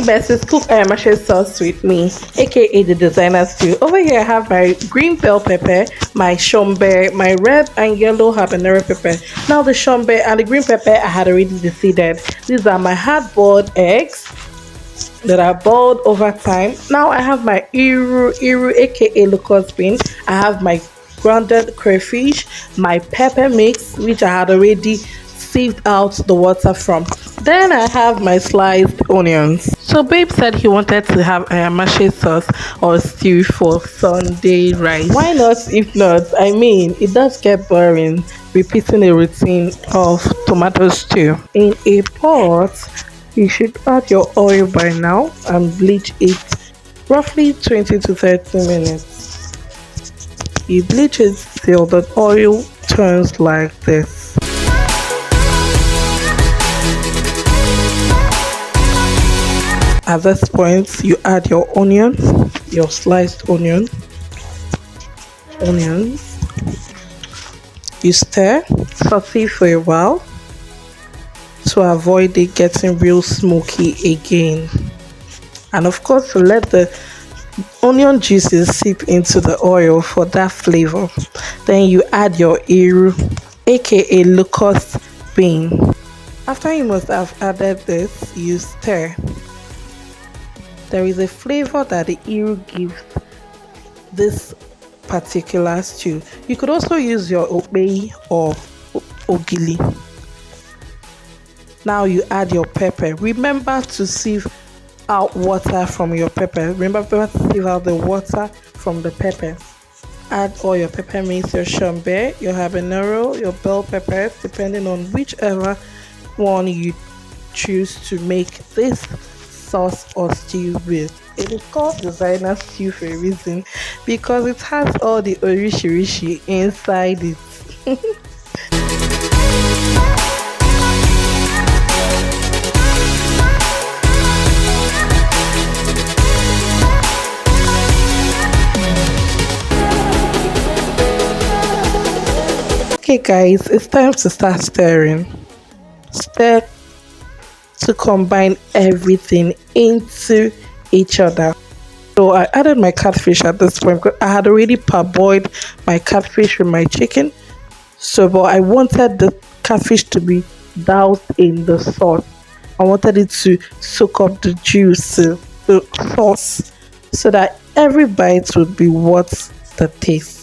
Besties, cook AYAMASE sauce with me, aka the designer stew. Over here I have my green bell pepper, my shombe, my red and yellow habanero pepper. Now the shombe and the green pepper I had already decided. These are my hard-boiled eggs that are boiled over time. Now I have my iru aka locust bean. I have my grounded crayfish, my pepper mix which I had already sieved out the water from. Then I have my sliced onions. So babe said he wanted to have AYAMASE sauce or stew for Sunday rice. Why not? If not, I mean, it does get boring repeating a routine of tomato stew. In a pot, you should add your oil by now and bleach it roughly 20 to 30 minutes. You bleach it till the oil turns like this. At this point, you add your onion, your sliced onions. You stir, saute for a while to avoid it getting real smoky again. And of course, to let the onion juices seep into the oil for that flavor. Then you add your iru, aka locust bean. After you must have added this, you stir. There is a flavor that the iru gives this particular stew. You could also use your okpei or ogili. Now you add your pepper. Remember to sieve out water from your pepper. Remember to sieve out the water from the pepper. Add all your pepper mix, your shombe, your habanero, your bell peppers, depending on whichever one you choose to make this sauce or stew with. It is called designer stew for a reason because it has all the orishi inside it. Okay guys, it's time to start stirring. Stir to combine everything into each other. So I added my catfish at this point because I had already parboiled my catfish with my chicken. So but I wanted the catfish to be doused in the sauce. I wanted it to soak up the juice, the sauce, so that every bite would be worth the taste.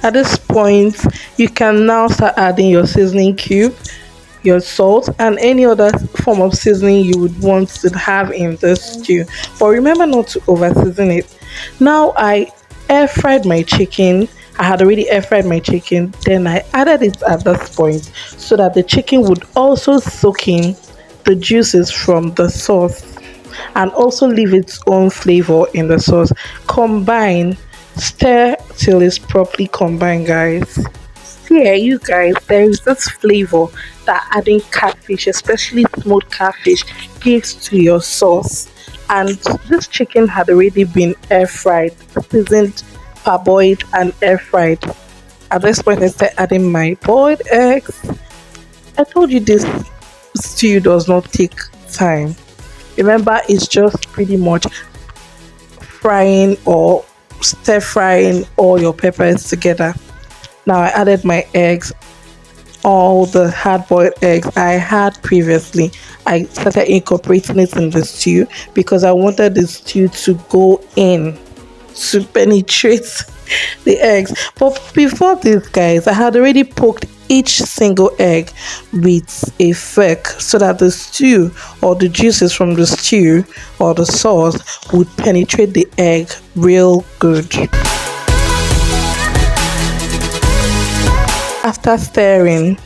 At this point, you can now start adding your seasoning cube, your salt, and any other form of seasoning you would want to have in this stew. But remember not to over season it. Now I air fried my chicken. I had already air fried my chicken. Then I added it at this point so that the chicken would also soak in the juices from the sauce and also leave its own flavor in the sauce. Combine. Stir till it's properly combined, guys. Here, you guys, there is this flavor that adding catfish, especially smoked catfish, gives to your sauce. And this chicken had already been air fried, seasoned, parboiled, and air fried. At this point, I started adding my boiled eggs. I told you this stew does not take time. Remember, it's just pretty much frying or stir frying all your peppers together. Now I added my eggs, all the hard-boiled eggs I had previously. I started incorporating it in the stew because I wanted the stew to go in, to penetrate the eggs. But before this, guys, I had already poked each single egg with a fork so that the stew or the juices from the stew or the sauce would penetrate the egg real good. After stirring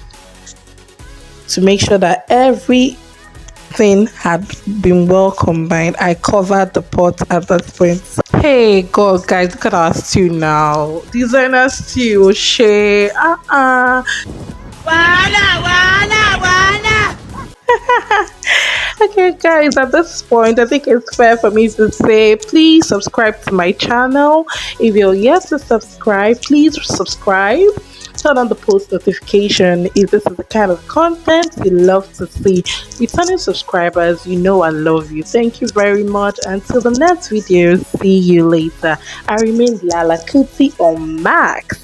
to make sure that everything had been well combined, I covered the pot at that point. Hey God, guys, look at our stew now. Designer stew, share. Wala. Okay guys, at this point I think it's fair for me to say please subscribe to my channel. If you're yet to subscribe, please subscribe. Turn on the post notification if this is the kind of content you love to see. Returning subscribers, you know I love you. Thank you very much. Until the next video, see you later. I remain Lala Kuti on Max.